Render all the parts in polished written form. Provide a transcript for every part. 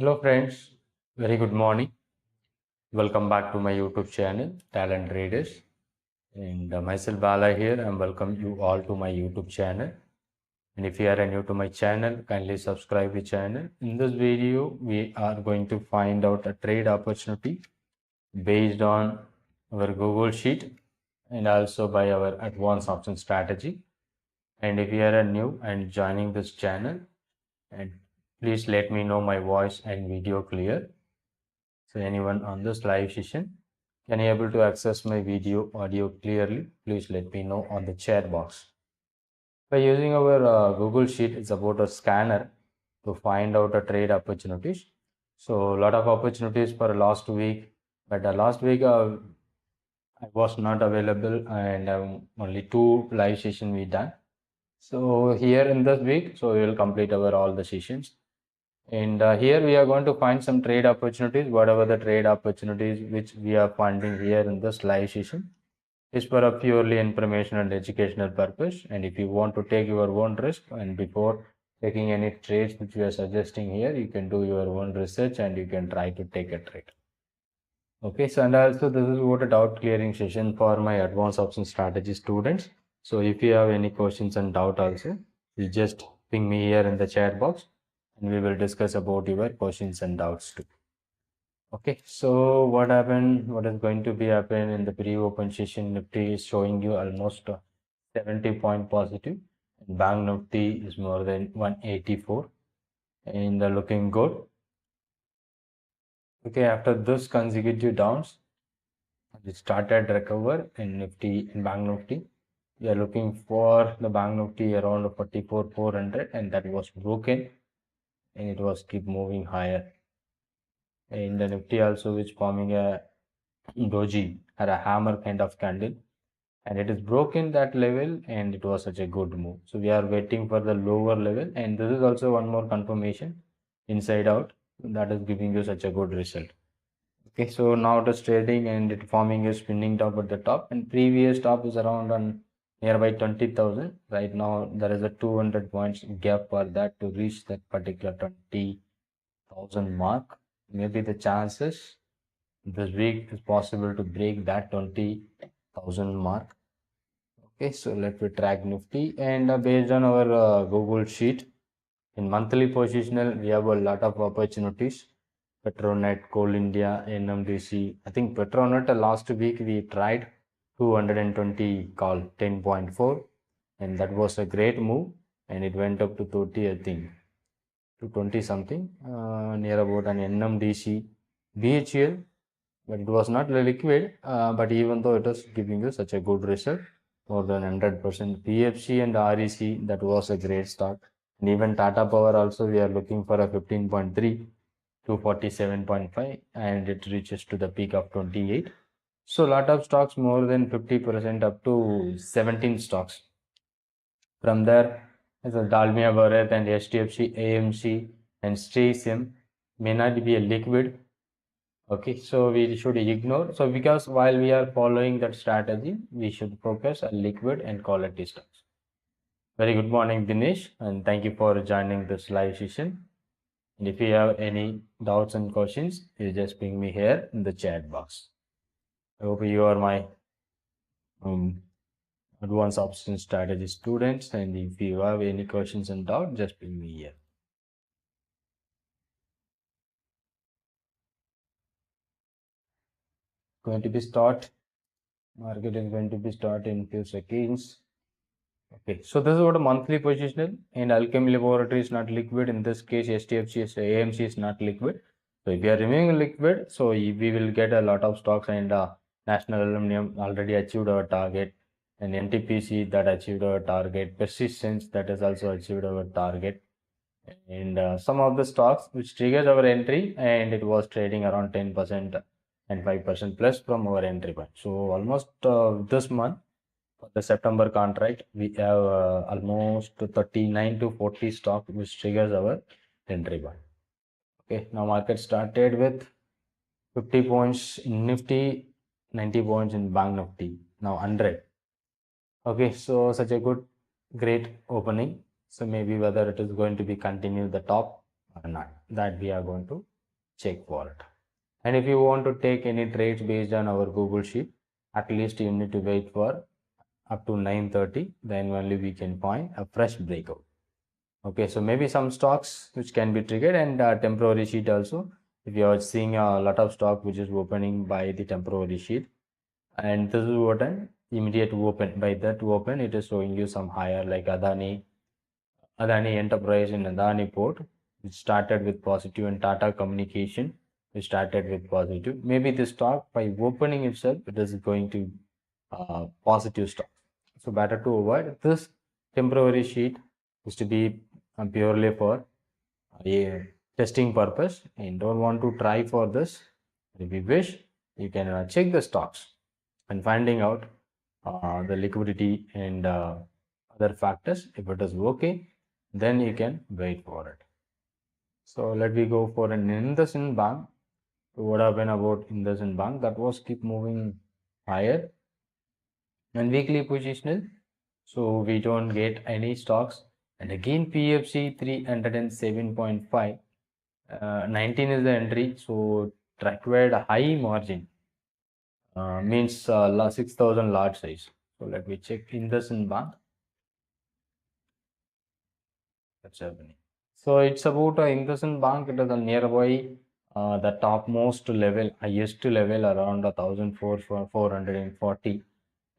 Hello friends, very good morning. Welcome back to my YouTube channel, Talent Traders. And myself Bala here, and welcome you all to my YouTube channel. And if you are new to my channel, kindly subscribe the channel. In this video, we are going to find out a trade opportunity based on our Google Sheet and also by our advanced option strategy. And if you are new and joining this channel, and please let me know my voice and video clear. So anyone on this live session can you able to access my video audio clearly? Please let me know on the chat box. By using our Google Sheet, it's about a scanner to find out a trade opportunities. So a lot of opportunities for last week, but last week I was not available and only 2 live session we done. So here in this week, so we will complete our all the sessions. And here we are going to find some trade opportunities, whatever the trade opportunities which we are finding here in this live session is for a purely informational and educational purpose. And if you want to take your own risk and before taking any trades which we are suggesting here, you can do your own research and you can try to take a trade. Okay, so and also this is what a doubt clearing session for my advanced option strategy students. So if you have any questions and doubt also, you just ping me here in the chat box and we will discuss about your questions and doubts too. Okay, so what happened, what is going to be happen in the pre-open session? Nifty is showing you almost 70 point positive and Bank Nifty is more than 184 and looking good. Okay, after this consecutive downs, it started recover in Nifty and Bank Nifty. We are looking for the Bank Nifty around 44,400 and that was broken and it was keep moving higher. And the Nifty also is forming a doji or a hammer kind of candle and it is broken that level and it was such a good move. So we are waiting for the lower level and this is also one more confirmation inside out that is giving you such a good result. Okay, so now it is trading and it forming a spinning top at the top and previous top is around on nearby 20,000. Right now there is a 200 points gap for that to reach that particular 20,000 mark. Maybe the chances this week is possible to break that 20,000 mark. Okay, so let me track Nifty and based on our Google Sheet in monthly positional we have a lot of opportunities. Petronet, Coal India, NMDC. I think Petronet last week we tried 220 call 10.4 and that was a great move and it went up to 30 I think to 20 something near about an NMDC, BHL, but it was not liquid but even though it was giving you such a good result more than 100%. PFC and REC, that was a great stock, and even Tata Power also we are looking for a 15.3 to 47.5 and it reaches to the peak of 28. So lot of stocks more than 50% up to 17 stocks. From there, as a Dalmia Bharat and HDFC, AMC and StaySim may not be a liquid. Okay, so we should ignore. So because while we are following that strategy, we should focus on liquid and quality stocks. Very good morning, Dinesh, and thank you for joining this live session. And if you have any doubts and questions, you just ping me here in the chat box. I hope you are my advanced option strategy students. And if you have any questions and doubts, just ping me here. Going to be start. Market is going to be start in few seconds. Okay, so this is what a monthly positional and Alchemy Laboratory is not liquid. In this case, STFC, AMC is not liquid. So if you are remaining liquid, so we will get a lot of stocks and National Aluminum already achieved our target and NTPC that achieved our target, Persistence that has also achieved our target and some of the stocks which triggered our entry and it was trading around 10% and 5% plus from our entry point. So almost this month for the September contract, we have almost 39 to 40 stock which triggers our entry point. Okay, now market started with 50 points in Nifty, 90 points in Bank Nifty, now 100. Okay, so such a good, great opening. So maybe whether it is going to be continue the top or not, that we are going to check for it. And if you want to take any trades based on our Google Sheet, at least you need to wait for up to 9:30, then only we can find a fresh breakout. Okay, so maybe some stocks which can be triggered, and temporary sheet also. If you are seeing a lot of stock which is opening by the temporary sheet, and this is what an immediate open. By that open, it is showing you some higher like Adani Enterprise in Adani Port, which started with positive, and Tata Communication, which started with positive. Maybe the stock by opening itself, it is going to positive stock. So better to avoid this temporary sheet is to be purely for a testing purpose, and don't want to try for this. If you wish, you can check the stocks and finding out the liquidity and other factors. If it is okay, then you can wait for it. So let me go for an IndusInd Bank. So what happened about IndusInd Bank? That was keep moving higher and weekly positional. So we don't get any stocks. And again PFC 307.5. 19 is the entry. So required high margin. Means 6,000 large size. So let me check IndusInd Bank. That's happening. So it's about IndusInd Bank. It is a nearby the topmost level, highest level around 1,440.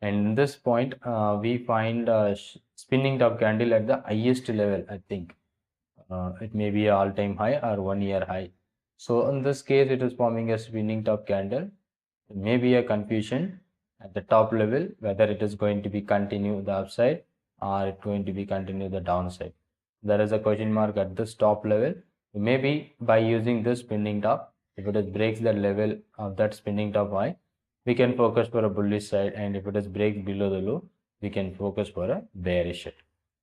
And in this point, we find spinning top candle at the highest level. I think it may be all-time high or 1 year high. So in this case, it is forming a spinning top candle. There may be a confusion at the top level whether it is going to be continue the upside or it going to be continue the downside. There is a question mark at this top level. Maybe by using this spinning top, if it is breaks the level of that spinning top high, we can focus for a bullish side, and if it is breaks below the low, we can focus for a bearish side.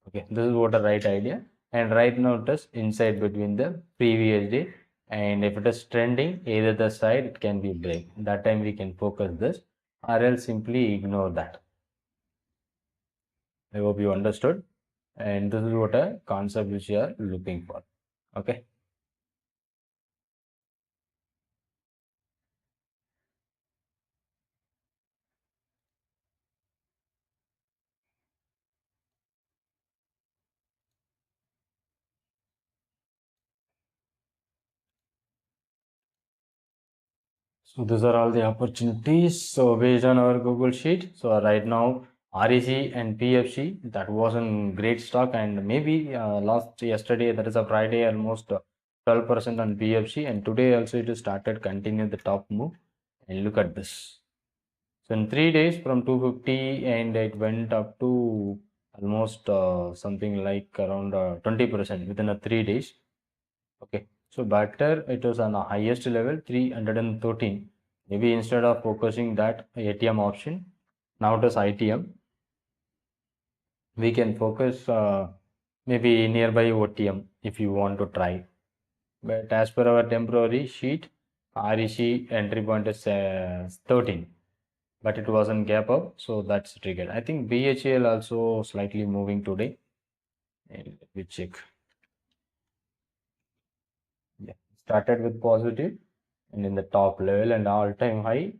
Okay, this is what a right idea. And right now it is inside between the previous day, and if it is trending either the side, it can be break. That time we can focus this, or else simply ignore that. I hope you understood, and this is what a concept which you are looking for. Okay. So these are all the opportunities. So based on our Google Sheet, so right now REC and PFC, that was a great stock, and maybe last yesterday, that is a Friday, almost 12% on PFC, and today also it started continue the top move. And look at this. So in 3 days from 250, and it went up to almost something like around 20% within a 3 days. Okay, so better it was on the highest level 313. Maybe instead of focusing that ATM option, now it is ITM. We can focus maybe nearby OTM if you want to try. But as per our temporary sheet, REC entry point is 13, but it wasn't gap up, so that's triggered. I think BHL also slightly moving today. And let me check. Yeah, started with positive, and in the top level and all-time high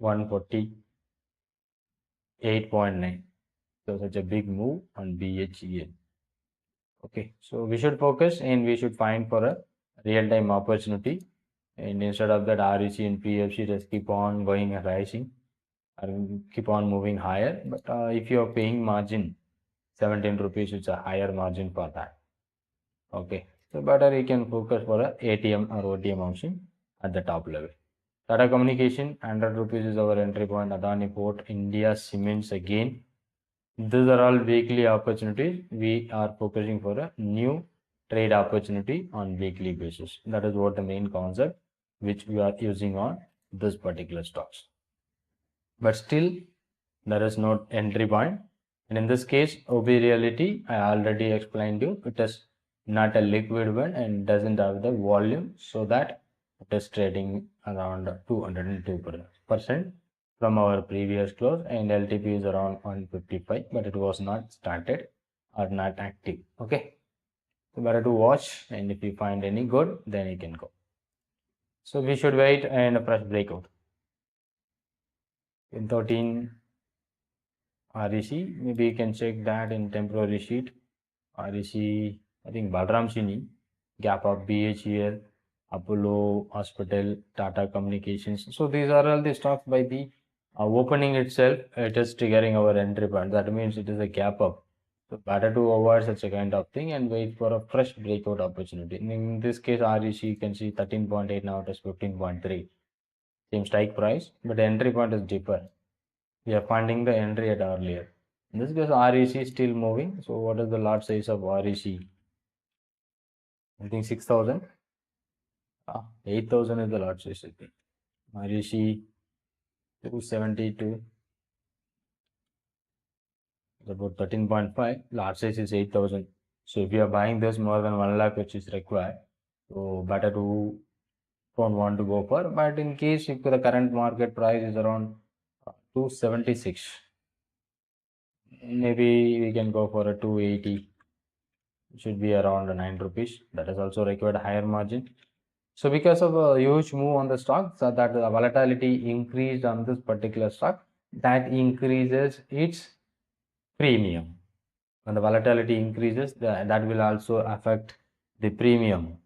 148.9. So such a big move on BHEL. Okay, so we should focus and we should find for a real-time opportunity, and instead of that REC and PFC just keep on going and rising or keep on moving higher. But if you are paying margin 17 rupees, it's a higher margin for that. Okay, so better you can focus for a ATM or OTM option at the top level. Tata Communication, 100 rupees is our entry point. Adani Port, India Cements again. These are all weekly opportunities. We are focusing for a new trade opportunity on weekly basis. That is what the main concept which we are using on this particular stocks. But still, there is no entry point. And in this case, OB Reality, I already explained you, it is not a liquid one and doesn't have the volume, so that it is trading around 202% from our previous close, and LTP is around 155, but it was not started or not active. Okay, so better to watch, and if you find any good, then you can go. So we should wait and a fresh breakout. In 13 REC, maybe you can check that in temporary sheet. REC, I think Balram Chini, gap up BHEL, Apollo Hospital, Tata Communications. So these are all the stocks by the opening itself, it is triggering our entry point. That means it is a gap up. So better to avoid such a kind of thing and wait for a fresh breakout opportunity. In this case, REC, you can see 13.8, now it is 15.3. Same strike price, but the entry point is deeper. We are finding the entry at earlier. In this case, REC is still moving. So what is the lot size of REC? I think 6,000. 8,000 is the lot size, I think. REC 272 is about 13.5. Lot size is 8,000. So if you are buying this more than 1 lakh, which is required, so better to don't want to go for. But in case if the current market price is around 276, maybe we can go for a 280. It should be around 9 rupees. That is also required higher margin. So because of a huge move on the stock, so that the volatility increased on this particular stock, that increases its premium. When the volatility increases, that will also affect the premium.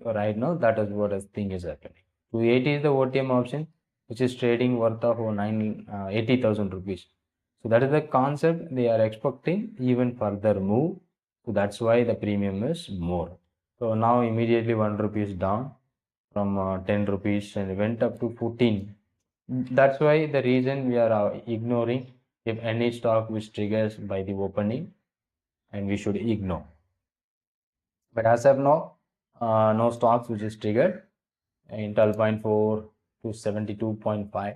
Right now, that is what I think is happening. 280 is the OTM option, which is trading worth of 80,000 rupees. So that is the concept they are expecting even further move. So that's why the premium is more. So now immediately 1 rupees down from 10 rupees and went up to 14. That's why the reason we are ignoring if any stock which triggers by the opening, and we should ignore. But as of now, no stocks which is triggered in 12.4 to 72.5.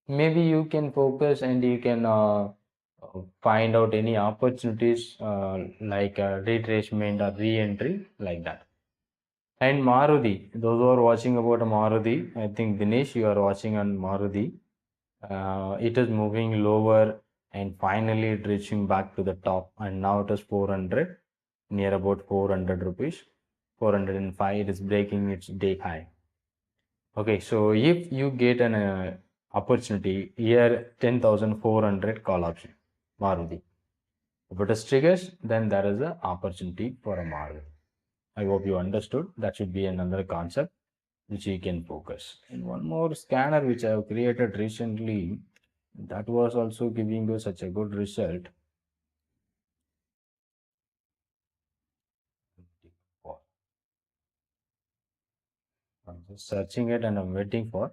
Maybe you can focus and you can find out any opportunities like retracement or re-entry like that. And Maruti, those who are watching about Maruti, I think Dinesh, you are watching on Maruti. It is moving lower and finally it reaching back to the top, and now it is 400, near about 400 rupees. 405, it is breaking its day high. Okay, so if you get an opportunity here, 10,400 call option, Maruti. If it is triggers, then there is an opportunity for a Maruti. I hope you understood. That should be another concept which you can focus. And one more scanner which I have created recently, that was also giving you such a good result. I'm just searching it and I'm waiting for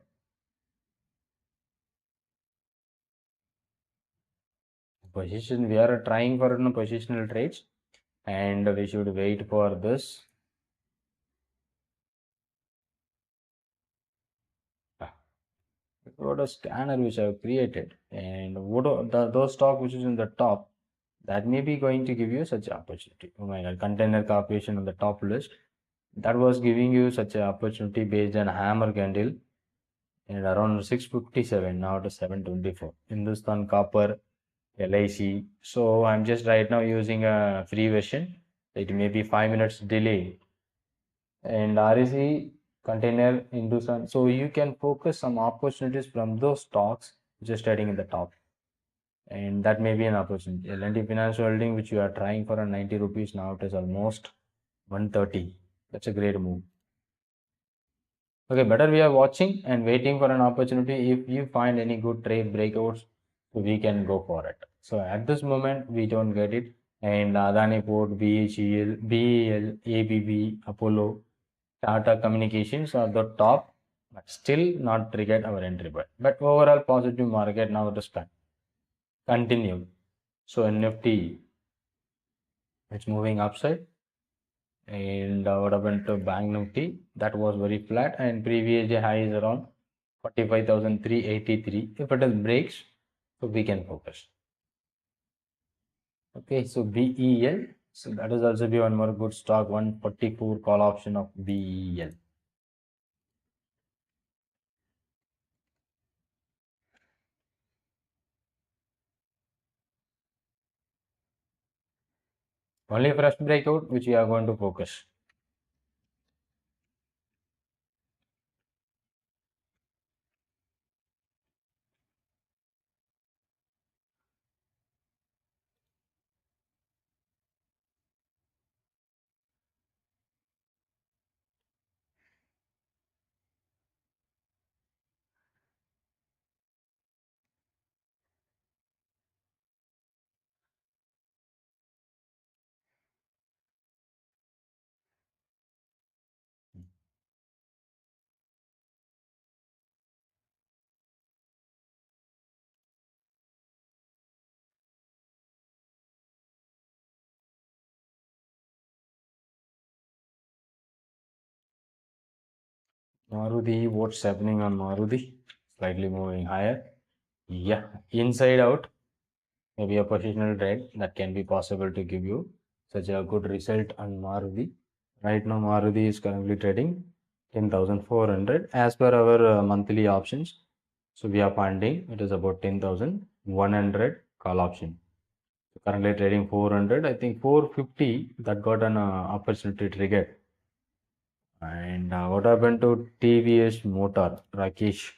position. We are trying for positional trades and we should wait for this. What a scanner which I have created, and what those stock which is in the top, that may be going to give you such opportunity. Oh my god, Container Corporation on the top list, that was giving you such an opportunity based on hammer candle and around 657, now to 724. Hindustan Copper, LIC. So I'm just right now using a free version. It may be 5 minutes delay. And REC container Hindustan. So you can focus some opportunities from those stocks which are trading in the top. And that may be an opportunity. L&T Finance Holding, which you are trying for a 90 rupees, now it is almost 130. That's a great move. Okay, better we are watching and waiting for an opportunity. If you find any good trade breakouts, so we can go for it. So at this moment, we don't get it. And Adani Port, BHEL, BEL, ABB, Apollo, Tata Communications are the top, but still not triggered our entry point. But overall positive market now it is continued. So in Nifty, it's moving upside. And what happened to Bank Nifty? That was very flat, and previous day high is around 45,383. If it is breaks, so we can focus. Okay, so BEL. So that is also be one more good stock, 144 call option of BEL. Only fresh breakout which we are going to focus. Maruti, what's happening on Maruti? Slightly moving higher. Yeah, inside out, maybe a positional trade that can be possible to give you such a good result on Maruti. Right now, Maruti is currently trading 10,400 as per our monthly options. So we are finding it is about 10,100 call option. So currently trading 400. I think 450 that got an opportunity triggered. And what happened to TVS Motor, Rakesh?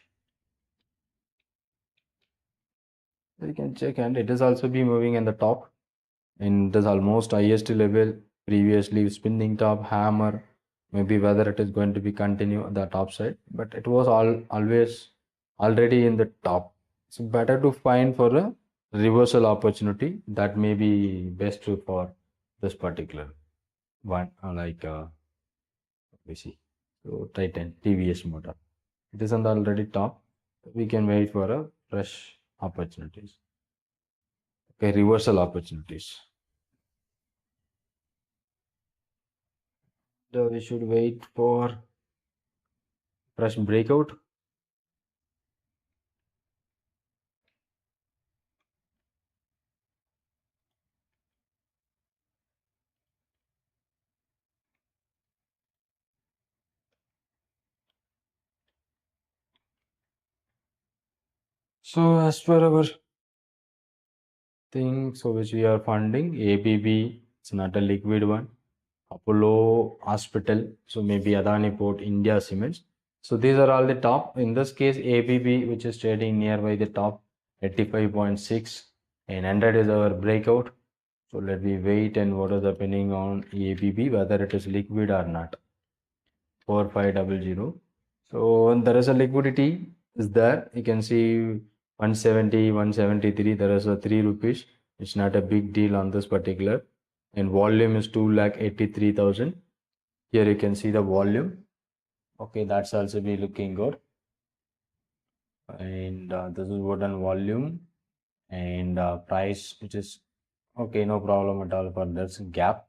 You can check, and it is also be moving in the top. And it is almost IST level. Previously spinning top hammer. Maybe whether it is going to be continue the top side, but it was always already in the top. So better to find for a reversal opportunity that may be best for this particular one. We see. So Titan TVS motor. It is on the already top. We can wait for a fresh opportunities. Okay, reversal opportunities. So we should wait for fresh breakout. So as per our thing, so which we are funding, ABB, it's not a liquid one. Apollo Hospital, so maybe Adani Port, India Cements. So these are all the top. In this case, ABB, which is trading nearby the top 85.6, and 100 is our breakout. So let me wait and what is happening on ABB, whether it is liquid or not. 4500. So there is a liquidity is there. You can see 170, 173. There is a 3 rupees. It's not a big deal on this particular. And volume is 2,83,000. Here you can see the volume. Okay, that's also be looking good. And this is what on volume and price, which is okay, no problem at all for this gap.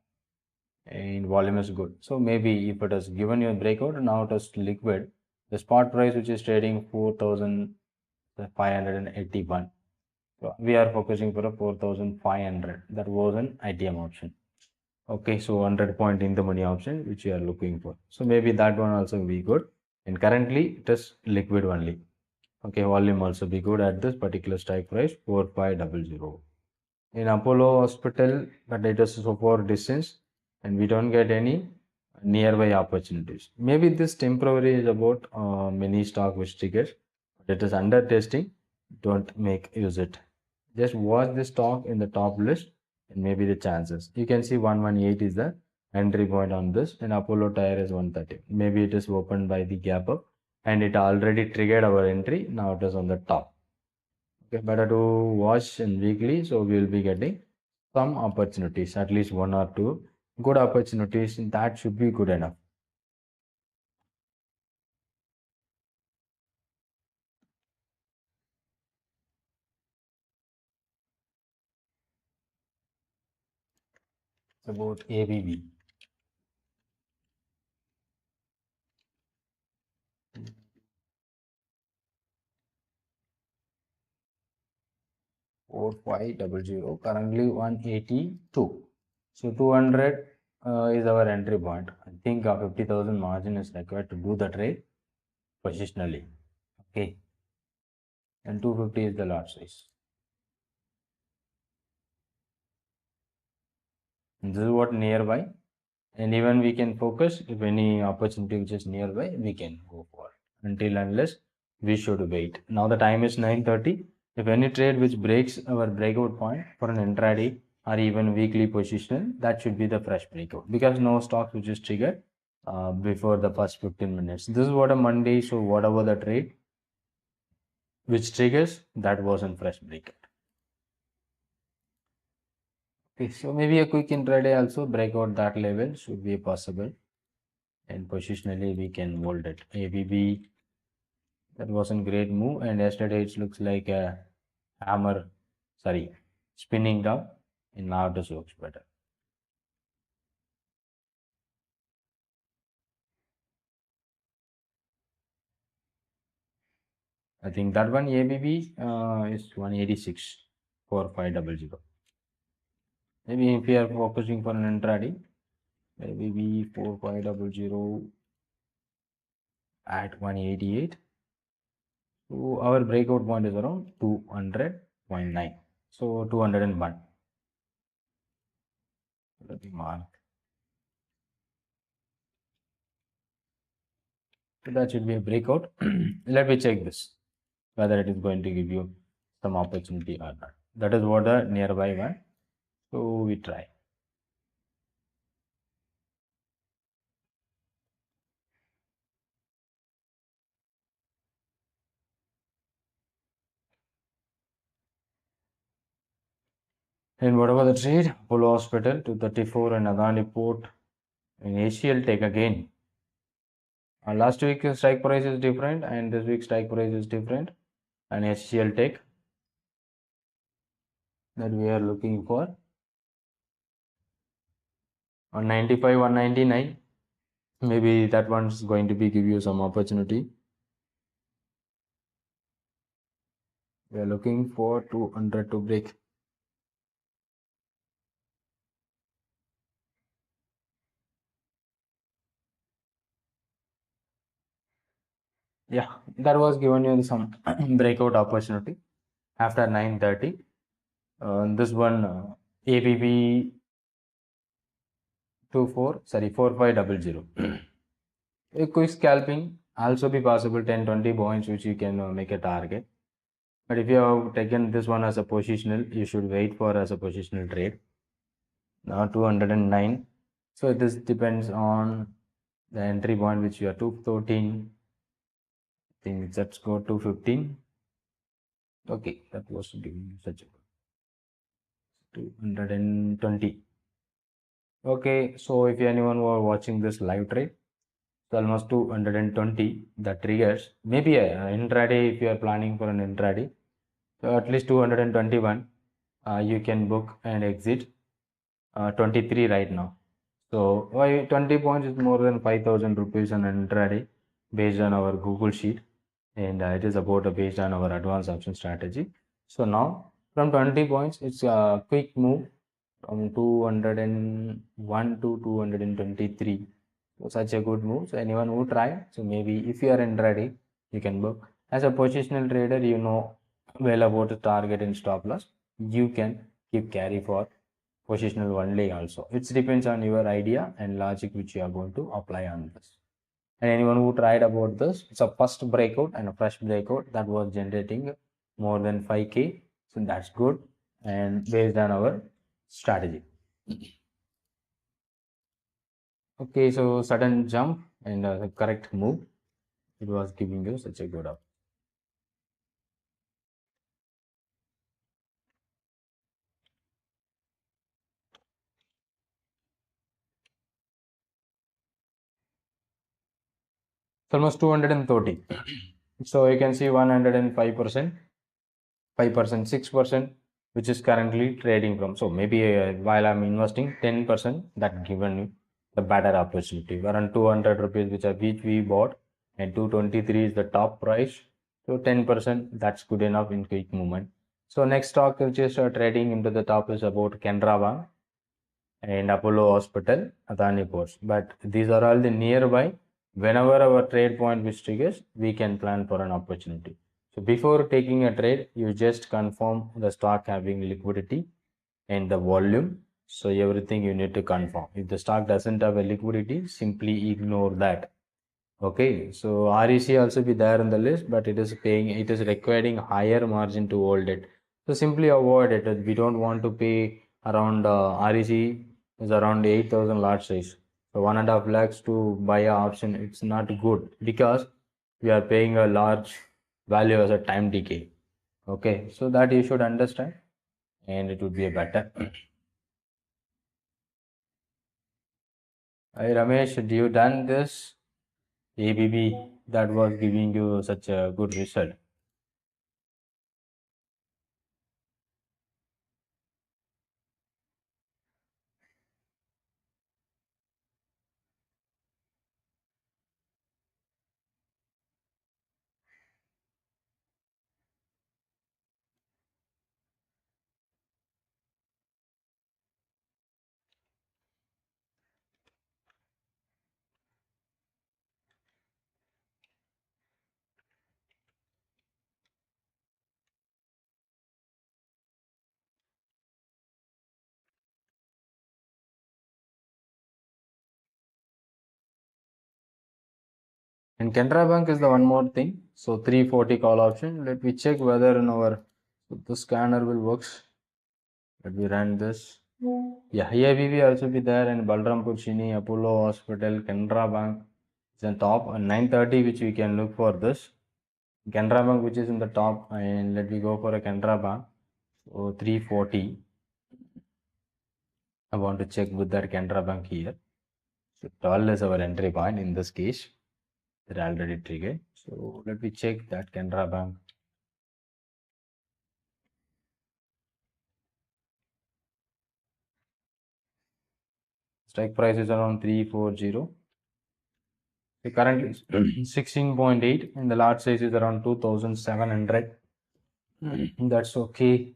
And volume is good. So maybe if it has given you a breakout and now it is liquid, the spot price which is trading 4,581. So we are focusing for a 4,500. That was an ITM option. Okay, so 100 point in the money option which you are looking for. So maybe that one also will be good. And currently it is liquid only. Okay, volume also be good at this particular strike price 4500. In Apollo Hospital, but it is so far distance and we don't get any nearby opportunities. Maybe this temporary is about mini stock which triggers, but it is under testing. Don't make use it. Just watch the stock in the top list and maybe the chances. You can see 118 is the entry point on this, and Apollo tire is 130. Maybe it is opened by the gap up and it already triggered our entry. Now it is on the top. Okay, better to watch in weekly, so we will be getting some opportunities, at least one or two good opportunities. That should be good enough. It's about ABB. Four five double zero. Currently 182. So 200 is our entry point. I think a 50,000 margin is required to do the trade positionally. Okay, and 250 is the lot size. And this is what nearby, and even we can focus if any opportunity which is nearby, we can go for. Until unless we should wait. Now the time is 9:30. If any trade which breaks our breakout point for an intraday or even weekly position, that should be the fresh breakout because no stock which is triggered before the first 15 minutes. This is what a Monday, so whatever the trade which triggers, that was in fresh breakout. Okay, so maybe a quick intraday also break out that level should be possible, and positionally we can hold it. ABB, that wasn't great move, and yesterday it looks like a hammer, sorry, spinning down, and now it looks better. I think that one ABB is 186.4500. Maybe if we are focusing for an intraday, ABB 4500 at 188. So our breakout point is around 200.9. So 201. Let me mark. So that should be a breakout. Let me check this, whether it is going to give you some opportunity or not. That is what the nearby one. So we try. And whatever the trade, Apollo Hospital to 34 and Adani Port in ACL take again. Last week strike price is different and this week strike price is different. And HCL Tech that we are looking for 195, 199. Maybe that one's going to be give you some opportunity. We are looking for 200 to break. Yeah, that was given you some breakout opportunity after 9:30. This one ABB 4500. A quick scalping also be possible 10-20 points which you can make a target. But if you have taken this one as a positional, you should wait for as a positional trade. Now 209. So this depends on the entry point which you are 213. I think let's go to 15. Okay, that was giving you such a 220. Okay, so if anyone were watching this live trade, it's almost 220 that triggers. Maybe intraday if you are planning for an intraday. So at least 221 you can book and exit 23 right now. So why 20 points is more than 5,000 rupees on an intraday based on our Google sheet, and it is about based on our advanced option strategy. So now from 20 points, it's a quick move from 201 to 223. So such a good move. So anyone who try, so maybe if you are intraday, you can book. As a positional trader, you know well about the target and stop loss. You can keep carry for positional only also. It depends on your idea and logic which you are going to apply on this. And anyone who tried about this, it's a first breakout and a fresh breakout that was generating more than 5k. So that's good and based on our strategy. Okay, so sudden jump and the correct move. It was giving you such a good up. It's almost 230. So you can see 105%. 5%, 6%, which is currently trading from. So maybe while I'm investing 10%, that given you the better opportunity. Around 200 rupees, which we bought, and 223 is the top price. So 10%, that's good enough in quick movement. So next stock which is trading into the top is about Canara Bank and Apollo Hospital, Adani Ports. But these are all the nearby. Whenever our trade point which triggers, we can plan for an opportunity. So before taking a trade, you just confirm the stock having liquidity and the volume. So everything you need to confirm. If the stock doesn't have a liquidity, simply ignore that. Okay, so REC also be there in the list, but it is requiring higher margin to hold it. So simply avoid it. We don't want to pay around REC is around 8,000 lot size. So 1.5 lakhs to buy a option, it's not good because we are paying a large value as a time decay. Okay, so that you should understand and it would be a better. Hey Ramesh, do you done this? ABB that was giving you such a good result. And Canara Bank is the one more thing. So 340 call option. Let me check whether in our the scanner will works. Let me run this. Yeah, here we will also be there, and Balrampur Chini, Apollo Hospital, Canara Bank is on top, and 930 which we can look for this. Canara Bank which is in the top, and let me go for a Canara Bank. So 340. I want to check with that Canara Bank here. So 12 is our entry point in this case. It already triggered. So let me check that Canara Bank. Strike price is around 340. The currently 16.8 and the large size is around 2700. That's okay.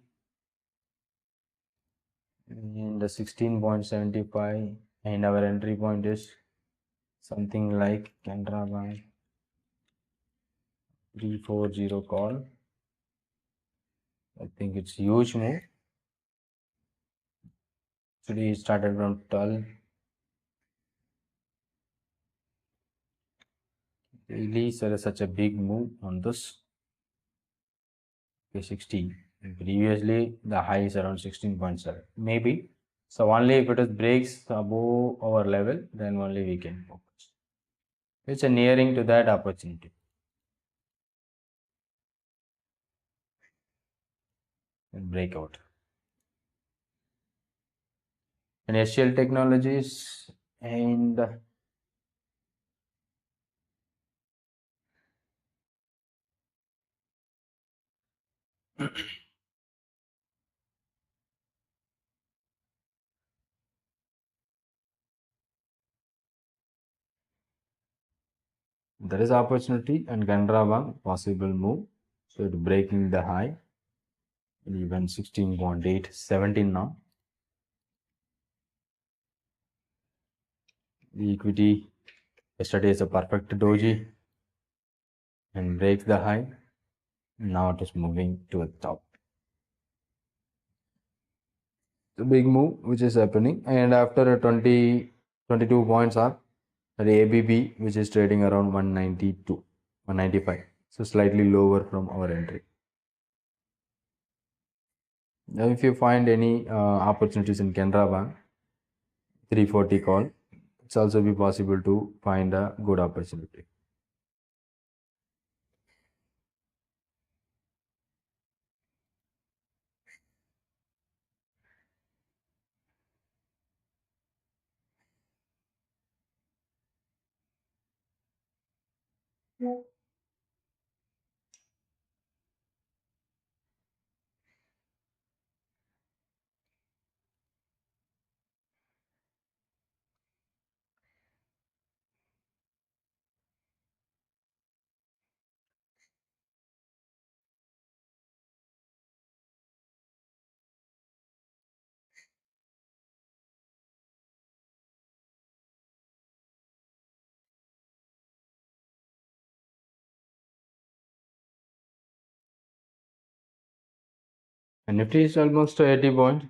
And the 16.75 and our entry point is something like Canara Bank 340 call. I think it's huge move. Today started from 12. Really, there is such a big move on this. Okay, 16. Previously, the high is around 16.7. Maybe. So only if it is breaks above our level, then only we can focus. It's a nearing to that opportunity. And breakout. And SCL Technologies and there is opportunity and Canara Bank possible move. So it's breaking the high. Even 16.8, 17 now. The equity yesterday is a perfect doji and breaks the high. Now it is moving to the top. The big move which is happening, and after a 22 points up, the ABB which is trading around 192, 195. So slightly lower from our entry. Now if you find any opportunities in Canara Bank, 340 call, it's also be possible to find a good opportunity. And Nifty is almost 80 point.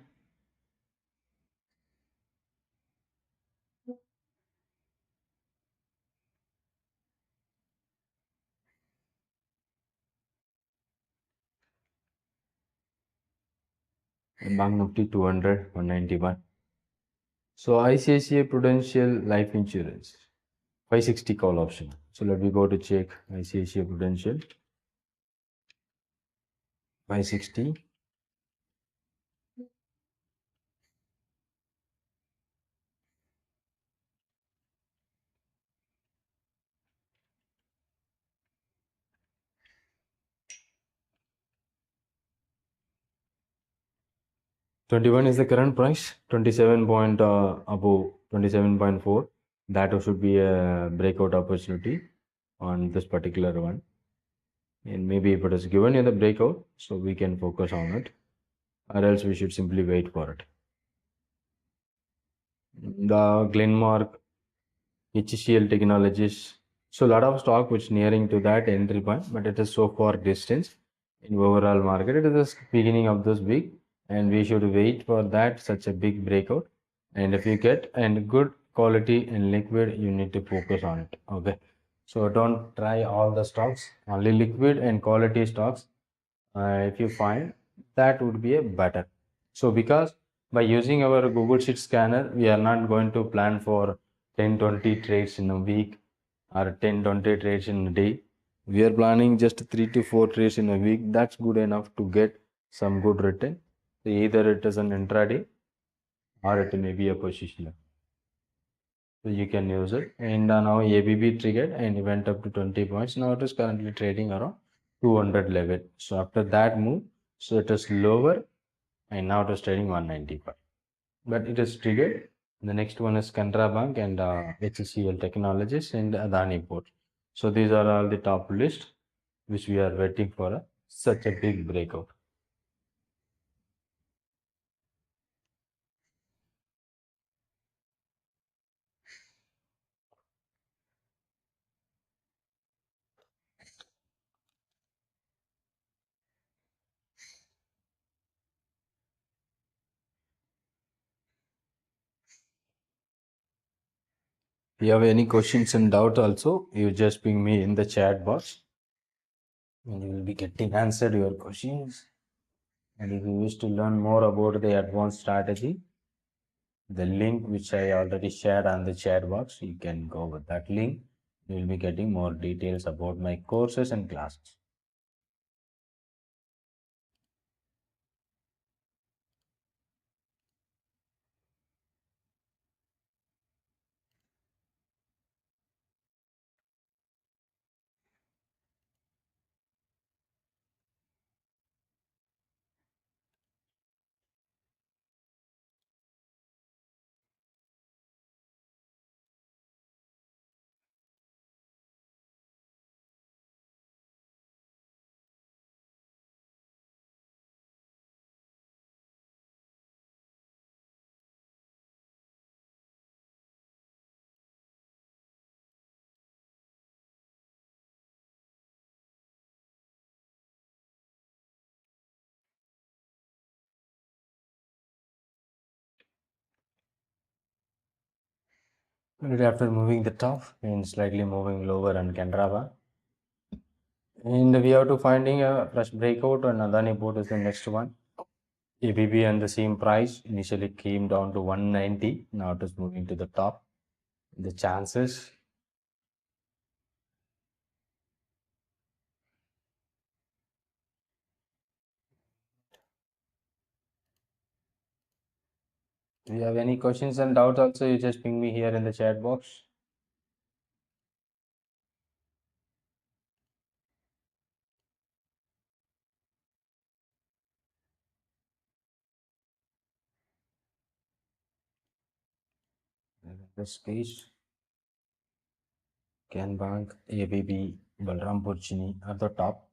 And Bank Nifty 200, 191. So ICICI Prudential Life Insurance, 560 call option. So let me go to check ICICI Prudential, 560. 21 is the current price, 27 point above 27.4. That should be a breakout opportunity on this particular one. And maybe if it is given in the breakout, so we can focus on it, or else we should simply wait for it. The Glenmark, HCL Technologies. So a lot of stock which nearing to that entry point, but it is so far distance in overall market. It is the beginning of this week, and we should wait for that such a big breakout. And if you get and good quality and liquid, you need to focus on it. Okay. So don't try all the stocks, only liquid and quality stocks. If you find that would be a better. So because by using our Google Sheet scanner, we are not going to plan for 10-20 trades in a week or 10-20 trades in a day. We are planning just 3 to 4 trades in a week. That's good enough to get some good return. So either it is an intraday or it may be a position. So you can use it. And now ABB triggered and it went up to 20 points. Now it is currently trading around 200 level. So after that move, so it is lower and now it is trading 195. But it is triggered. The next one is Canara Bank and HCL Technologies and Adani Port. So these are all the top list which we are waiting for such a big breakout. If you have any questions and doubt also, you just ping me in the chat box and you will be getting answered your questions. And if you wish to learn more about the advanced strategy, the link which I already shared on the chat box, you can go with that link. You will be getting more details about my courses and classes. Right after moving the top and slightly moving lower on Canara. And we have to finding a fresh breakout and Adani Port is the next one. ABB and the same price initially came down to 190. Now it is moving to the top. The chances. If you have any questions and doubts also, you just ping me here in the chat box. This page, Can Bank, ABB, Balrampur Chini at the top.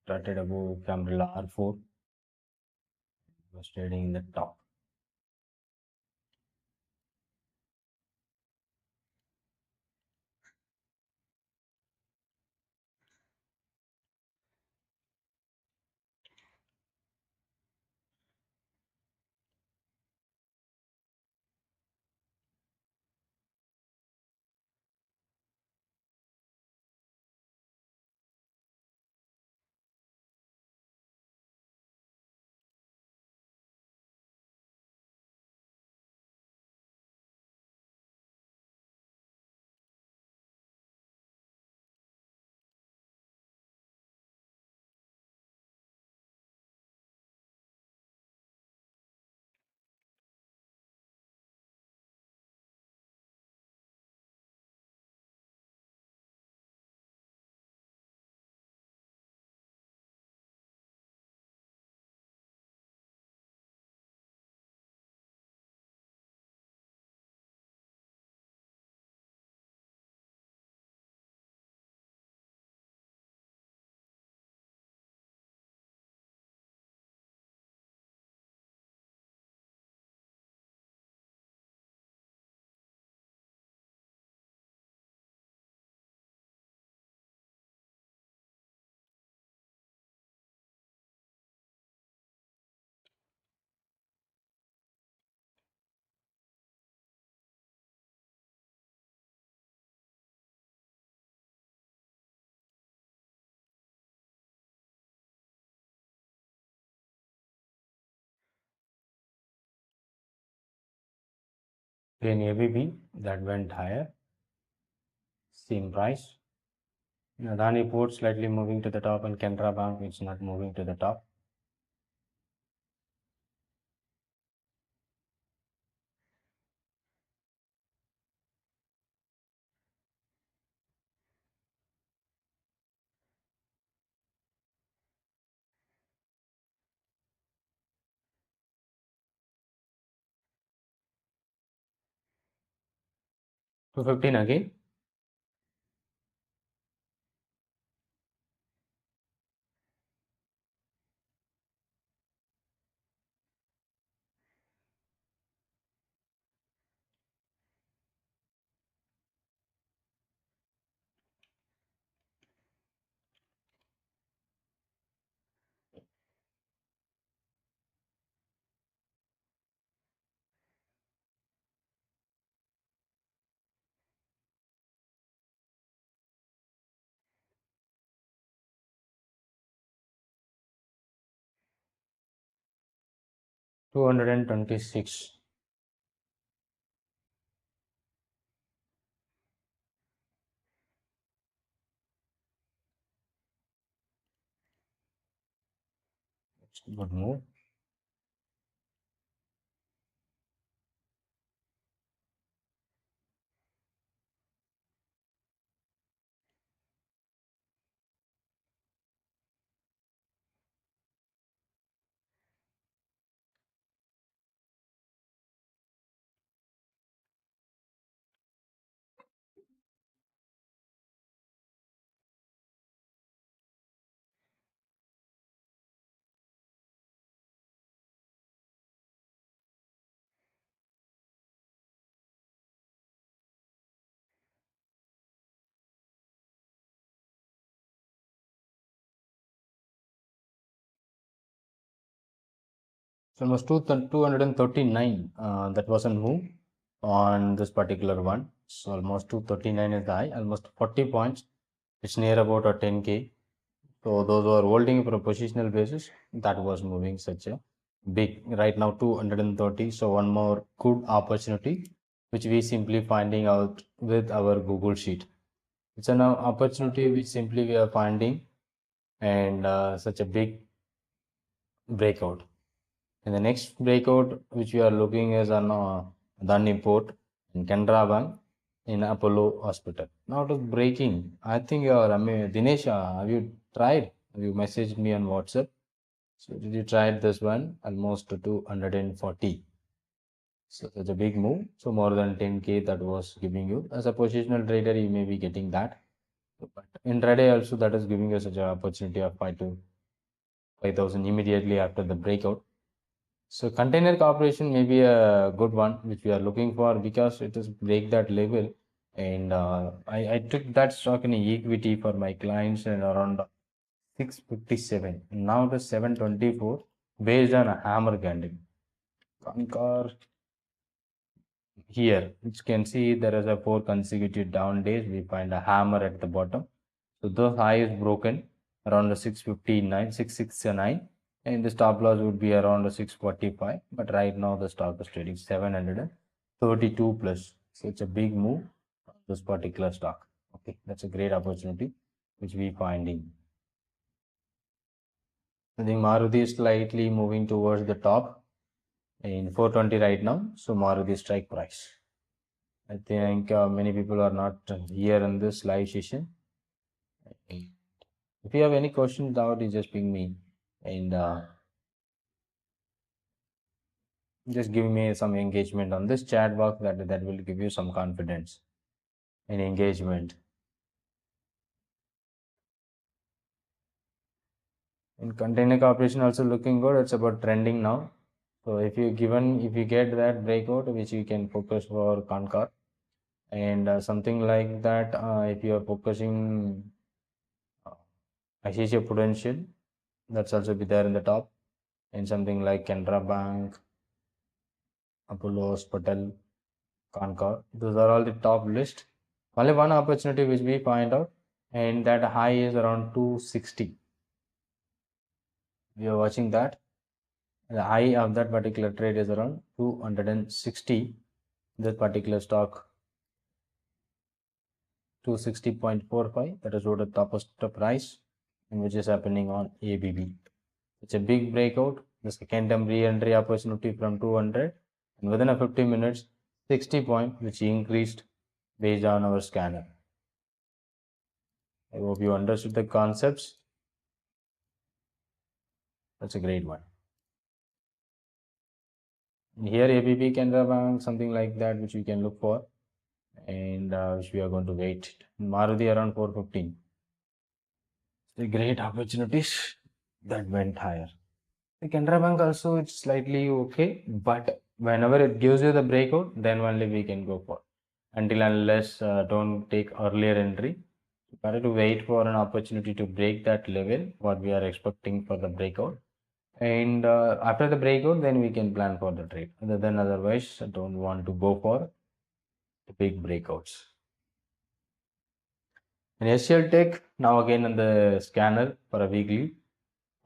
Started above Cambrilla R4, was trading in the top. Then ABB that went higher, same price. Adani Port slightly moving to the top, and Canara Bank it's not moving to the top. To 15 again. $226. It's a good move. So almost 239. That was a move on this particular one. So almost 239 is the high, almost 40 points. It's near about a 10K. So those who are holding for a positional basis, that was moving such a big. Right now 230. So one more good opportunity, which we simply finding out with our Google sheet. It's an opportunity which simply we are finding, and such a big breakout. And the next breakout which we are looking is on Adani Port in Canara Bank in Apollo Hospital. Now to breaking, I think Dinesh, have you tried? Have you messaged me on WhatsApp? So did you try this one? Almost to 240. So that's a big move. So more than 10K that was giving you. As a positional trader, you may be getting that. But intraday also that is giving you such an opportunity of 5 to 5,000 immediately after the breakout. So container corporation may be a good one which we are looking for because it is break that level, and I took that stock in equity for my clients and around 657. Now the 724 based on a hammer candle. Concur here, which can see there is a 4 consecutive down days. We find a hammer at the bottom. So the high is broken around the 659, 669, and the stop loss would be around the 645. But right now the stock is trading 732 plus. So it's a big move on this particular stock. Okay, that's a great opportunity which we finding. I think Maruti is slightly moving towards the top in 420 right now. So Maruti strike price. I think many people are not here in this live session. If you have any questions, doubt, you just ping me, and just give me some engagement on this chat box. That will give you some confidence and engagement. In container corporation also looking good. It's about trending now. So if you get that breakout, which you can focus for Concor, and something like that, if you are focusing ICICI Prudential, that's also be there in the top, and something like Canara Bank, Apollo Hospital, Concor. Those are all the top list. Only one opportunity which we find out, and that high is around 260. We are watching that. The high of that particular trade is around 260. this particular stock to 60.45. That is what the toughest price, and which is happening on ABB. It's a big breakout. The second time re-entry opportunity from 200, and within a 50 minutes, 60 point, which increased based on our scanner. I hope you understood the concepts. That's a great one. And here ABB, Canara Bank, something like that, which we can look for, and which we are going to wait. Maruti around 415. The great opportunities that went higher. The Canara Bank also, it's slightly okay, but whenever it gives you the breakout, then only we can go for. Until unless don't take earlier entry. Better to wait for an opportunity to break that level, what we are expecting for the breakout. And after the breakout, then we can plan for the trade. Other than otherwise, I don't want to go for the big breakouts. And SCL Tech, now again on the scanner for a weekly.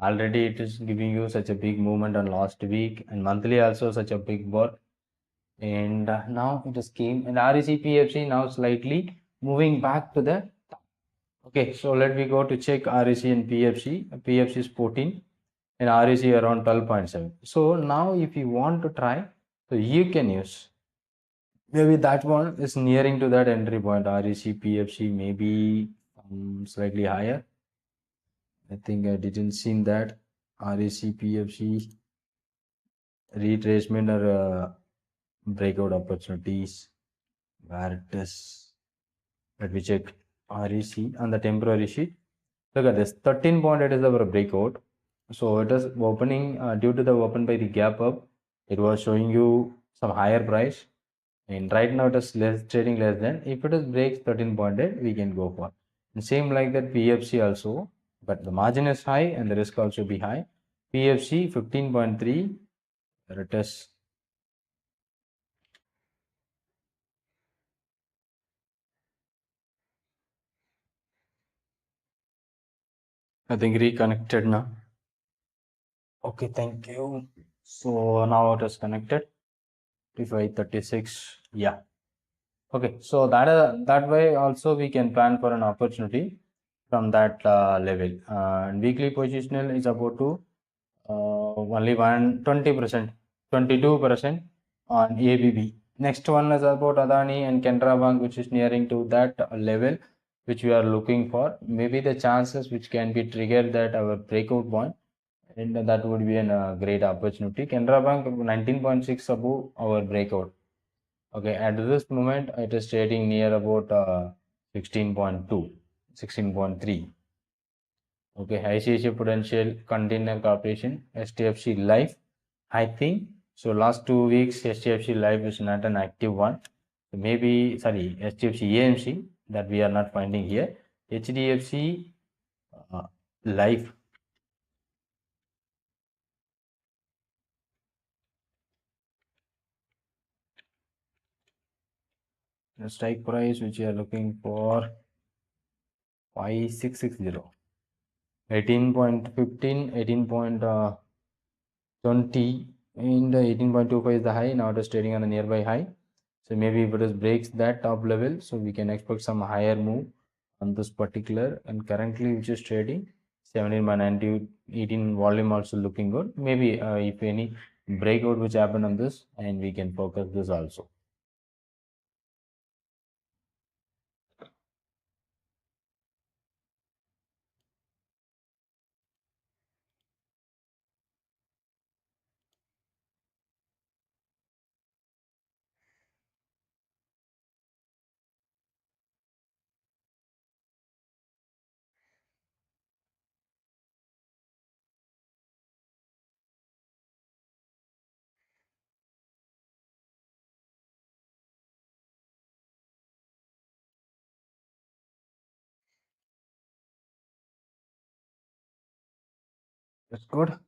Already it is giving you such a big movement on last week, and monthly also such a big bar. And now it just came, and REC PFC now slightly moving back to the top. Okay, so let me go to check REC and PFC. PFC is 14 and REC around 12.7. So now if you want to try, so you can use. Maybe that one is nearing to that entry point. REC PFC maybe slightly higher. I think I didn't see that. REC PFC retracement or breakout opportunities where it is. Let me check REC on the temporary sheet. Look at this 13.8 is our breakout. So it is opening due to the open by the gap up. It was showing you some higher price, and right now it is less trading less than. If it is breaks 13.8, we can go for. And same like that PFC also, but the margin is high and the risk also be high. PFC 15.3. There it is. I think reconnected now. Okay, thank you. So now it is connected. 3536. Yeah. Okay, so that way also we can plan for an opportunity from that level. And weekly positional is about to only 20%, 22% on ABB. Next one is about Adani and Canara Bank, which is nearing to that level, which we are looking for. Maybe the chances which can be triggered that our breakout point, and that would be a great opportunity. Canara Bank 19.6 above our breakout. Okay, at this moment it is trading near about 16.2, 16.3. Okay, ICICI Prudential Container Corporation, STFC Life. I think so. Last 2 weeks, STFC Life is not an active one. Maybe sorry, STFC AMC that we are not finding here. HDFC Life. The strike price which we are looking for 5660. 18.15, 18.20, and 18.25 is the high. Now it is trading on the nearby high. So maybe if it is breaks that top level, so we can expect some higher move on this particular. And currently which is trading 17 by 90, 18 volume also looking good. Maybe if any breakout which happen on this, and we can focus this also. That's good.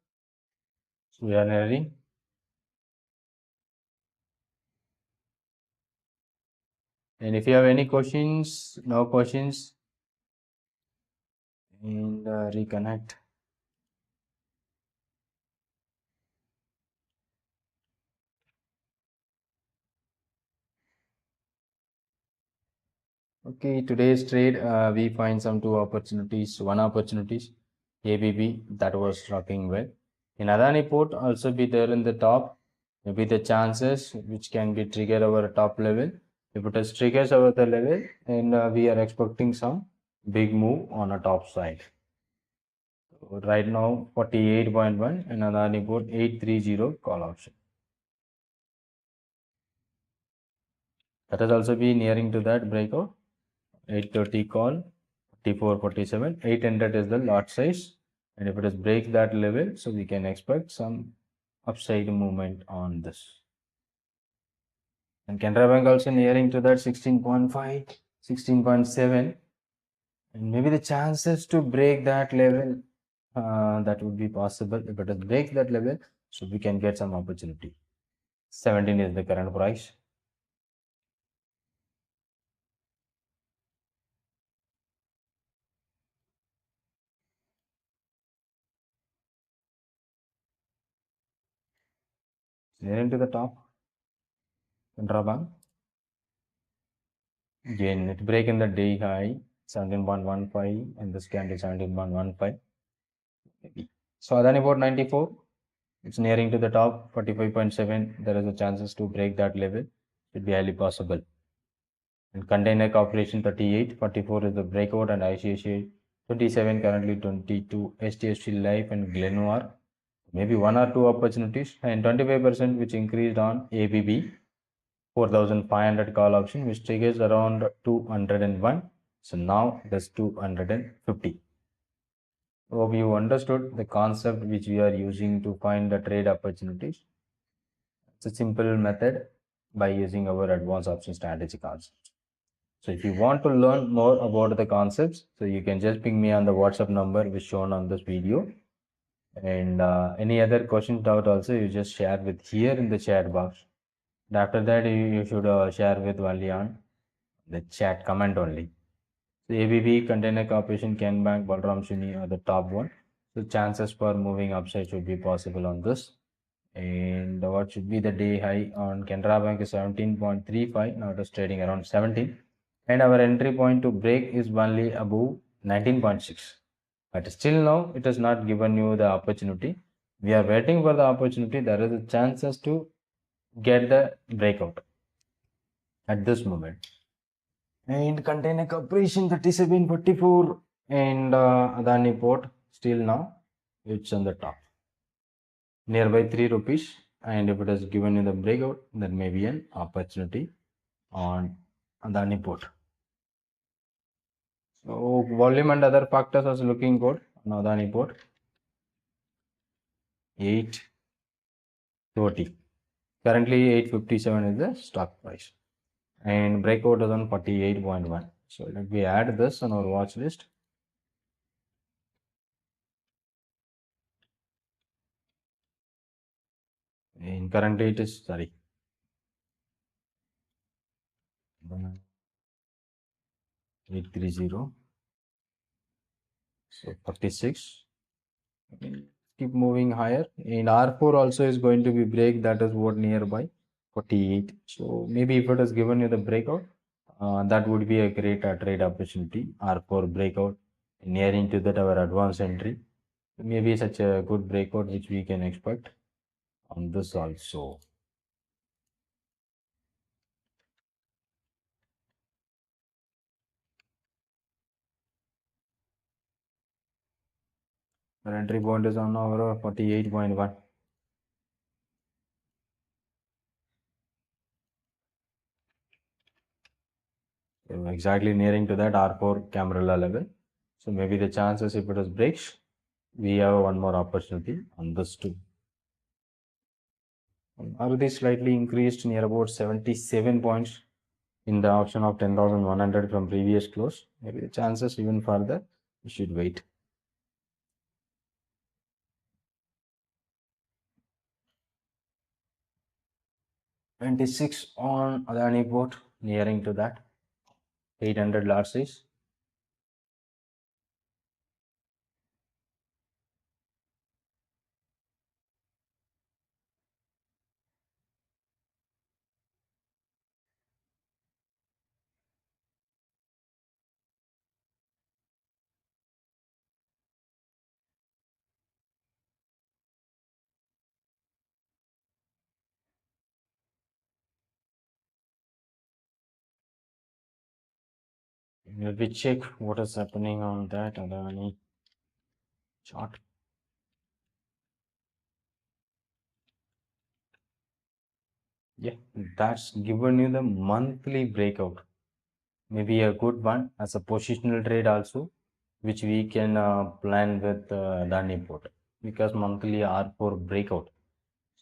So we are nearing. And if you have any questions, no questions, and reconnect. Okay, today's trade, we find some two opportunities, one opportunities, ABB, that was rocking well. In Adani Port, also be there in the top, maybe the chances which can be trigger our top level. If it is triggers over the level, and we are expecting some big move on a top side. So right now, 48.1 and Adani Port 830 call option. That has also be nearing to that breakout. 830 call, 44, 47, 800 is the lot size, and if it is break that level, so we can expect some upside movement on this. And Canara Bank also nearing to that 16.5, 16.7, and maybe the chances to break that level, that would be possible. If it breaks that level, so we can get some opportunity. 17 is the current price. Nearing to the top, Canara Bank. Again, it break in the day high 17.15 and this candle 17.15 maybe. So Adani about 94, it's nearing to the top 45.7. There is a chances to break that level. Should be highly possible. And Container Corporation 38, 44 is the breakout, and ICICI 27, currently 22, STST Life and Glenmore. Maybe one or two opportunities, and 25% which increased on ABB 4500 call option, which triggers around 201. So now that's 250. Hope you understood the concept which we are using to find the trade opportunities. It's a simple method by using our advanced option strategy concept. So if you want to learn more about the concepts, so you can just ping me on the WhatsApp number which shown on this video. And any other questions, doubt also, you just share with here in the chat box. And after that, you should share with only on the chat comment only. So ABB, Container Corporation, Ken Bank, Balram Shuni are the top one. So chances for moving upside should be possible on this. And what should be the day high on Canara Bank is 17.35. Now it is trading around 17. And our entry point to break is only above 19.6. But still now it has not given you the opportunity. We are waiting for the opportunity. There is a chances to get the breakout at this moment. And Container Corporation 37.44 and Adani Port still now it's on the top nearby 3 rupees, and if it is given in the breakout, there may be an opportunity on Adani Port. So volume and other factors are looking good on Adani Port. 830. Currently 857 is the stock price, and breakout is on 48.1. So let me add this on our watch list. And currently it is 830. So 46. Keep moving higher, and R4 also is going to be break. That is what nearby 48. So maybe if it is given you the breakout, that would be a great trade opportunity. R4 breakout nearing to that our advanced entry. Maybe such a good breakout which we can expect on this also. Our entry point is on our 48.1. So exactly nearing to that R4 camera level. So maybe the chances if it is breaks, we have one more opportunity on this too. Maruti slightly increased near about 77 points in the option of 10,100 from previous close. Maybe the chances even further, we should wait. $26 on Adani Port, nearing to that 800 lot size. Let me check what is happening on that Adani chart. Yeah, that's given you the monthly breakout. Maybe a good one as a positional trade also, which we can plan with Adani port because monthly R4 breakout.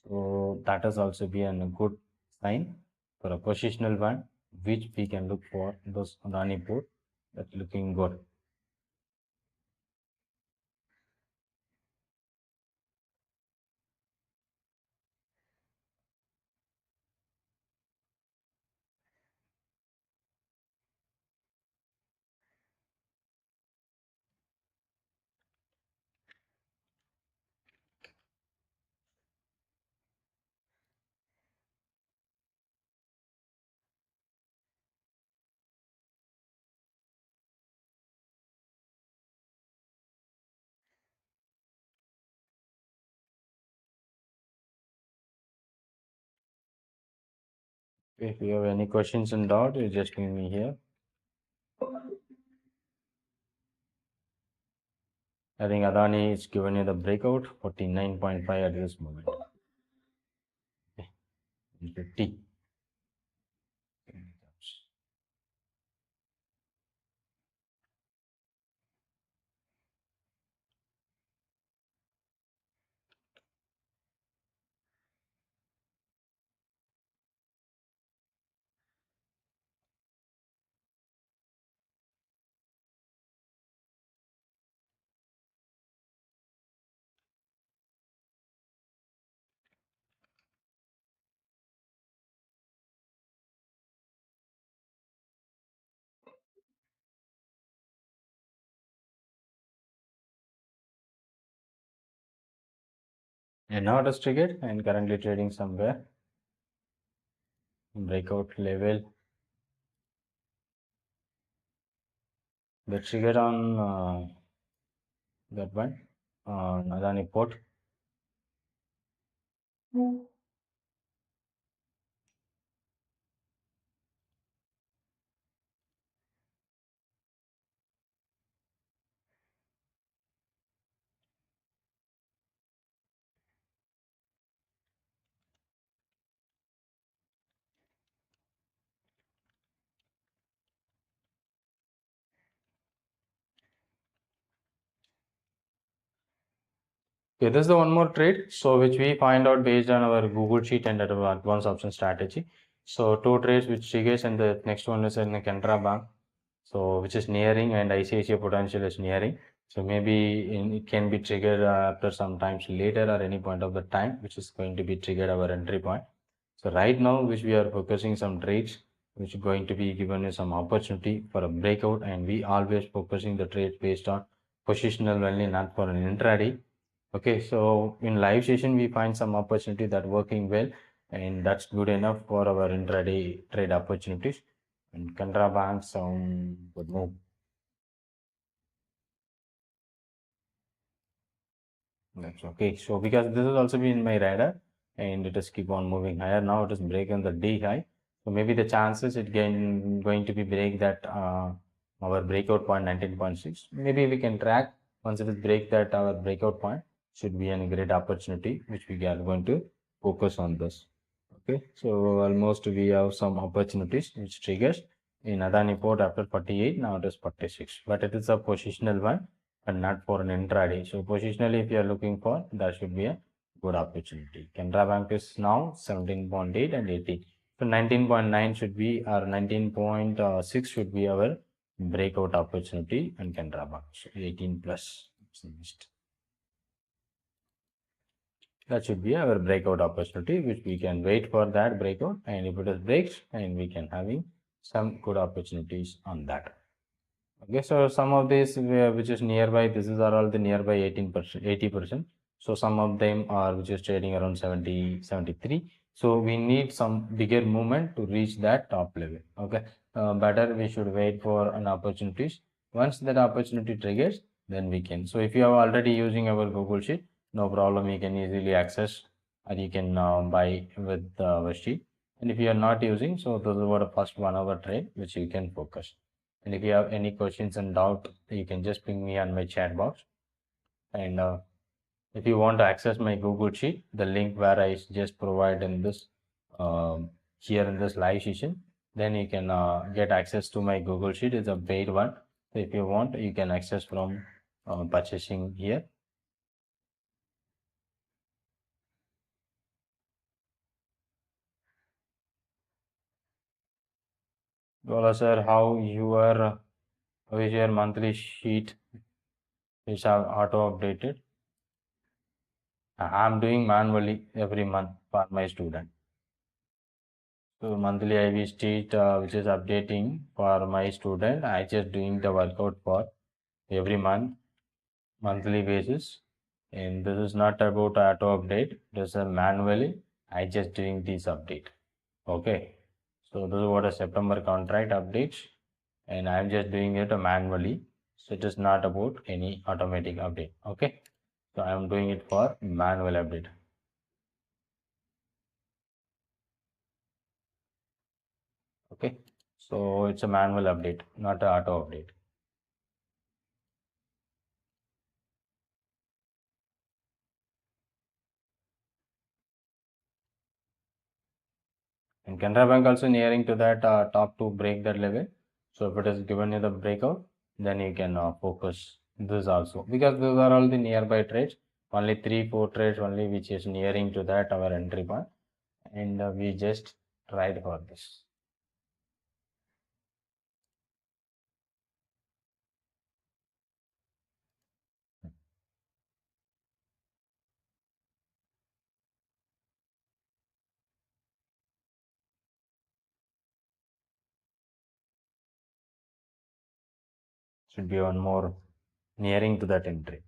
So that has also been a good sign for a positional one, which we can look for those Adani port. That's looking good. If you have any questions and doubt, you just give me here. I think Adani is given you the breakout 49.5 at this moment. Okay. 50. And now it is triggered and currently trading somewhere. Breakout level. The trigger on that one on Adani port. Okay, this is the one more trade. So which we find out based on our Google sheet and our advanced option strategy. So two trades which triggers and the next one is in the Canara Bank. So which is nearing and ICICI potential is nearing. So maybe it can be triggered after some times later or any point of the time, which is going to be triggered our entry point. So right now, which we are focusing some trades, which is going to be given us some opportunity for a breakout, and we always focusing the trades based on positional only, not for an intraday. Okay, so in live session we find some opportunity that working well, and that's good enough for our intraday trade opportunities. And Canara Bank some good move. That's okay. So because this has also been my radar and it is keep on moving higher. Now it is breaking the D high. So maybe the chances it going to be break that our breakout point 19.6. Maybe we can track once it is break that our breakout point should be a great opportunity which we are going to focus on this. Okay, so almost we have some opportunities which triggers in Adani port after 48. Now it is 46, but it is a positional one and not for an intraday. So positionally, if you are looking for, that should be a good opportunity. Canara Bank is now 17.8 and 18. So 19.9 should be or 19.6 should be our breakout opportunity and Canara Bank. So 18 plus. That should be our breakout opportunity, which we can wait for that breakout. And if it is breaks, and we can having some good opportunities on that. Okay, so some of these which is nearby, this is are all the nearby 18%, 80%. So some of them are which is trading around 70, 73. So we need some bigger movement to reach that top level. Okay, better we should wait for an opportunities. Once that opportunity triggers, then we can. So if you are already using our Google Sheet, no problem, you can easily access or you can buy with our sheet. And if you are not using, so those are the first 1 hour trade which you can focus. And if you have any questions and doubt, you can just ping me on my chat box. And if you want to access my Google Sheet, the link where I just provide in this here in this live session, then you can get access to my Google Sheet. It's a paid one. So if you want, you can access from purchasing here. Well, sir, how is your monthly sheet is auto updated? I'm doing manually every month for my student. So monthly IV state which is updating for my student. I just doing the workout for every monthly basis. And this is not about auto update. This is manually. I just doing this update. Okay. So this is what a September contract updates, and I'm just doing it manually. So it is not about any automatic update. Okay. So I'm doing it for manual update. Okay. So it's a manual update, not an auto update. And Canara Bank also nearing to that top to break that level. So if it is given you the breakout, then you can focus this also, because those are all the nearby trades. Only 3-4 trades only which is nearing to that our entry point, and we just tried for this. Should be one more nearing to that entry.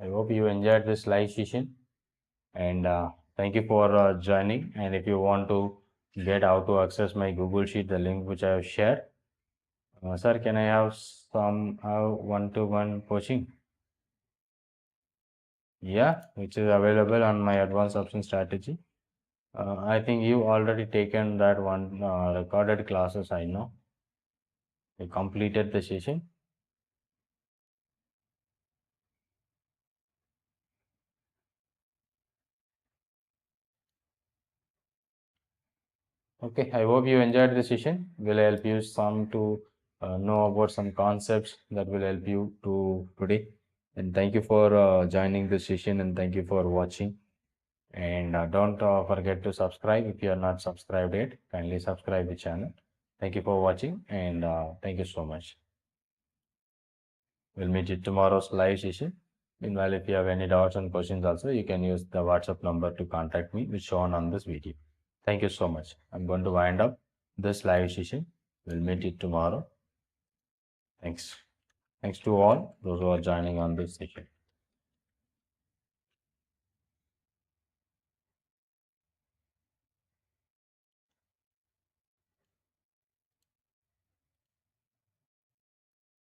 I hope you enjoyed this live session, and thank you for joining. And if you want to get how to access my Google Sheet, the link which I have shared, sir, can I have some one-to-one coaching? Yeah, which is available on my advanced option strategy. I think you already taken that one recorded classes. I know you completed the session. Okay, I hope you enjoyed the session. Will help you some to know about some concepts that will help you to today. And thank you for joining the session, and thank you for watching. And don't forget to subscribe if you are not subscribed yet. Kindly subscribe the channel. Thank you for watching, and thank you so much. We'll meet you tomorrow's live session. Meanwhile, if you have any doubts and questions also, you can use the WhatsApp number to contact me, which shown on this video. Thank you so much. I'm going to wind up this live session. We'll meet you tomorrow. Thanks. Thanks to all those who are joining on this session.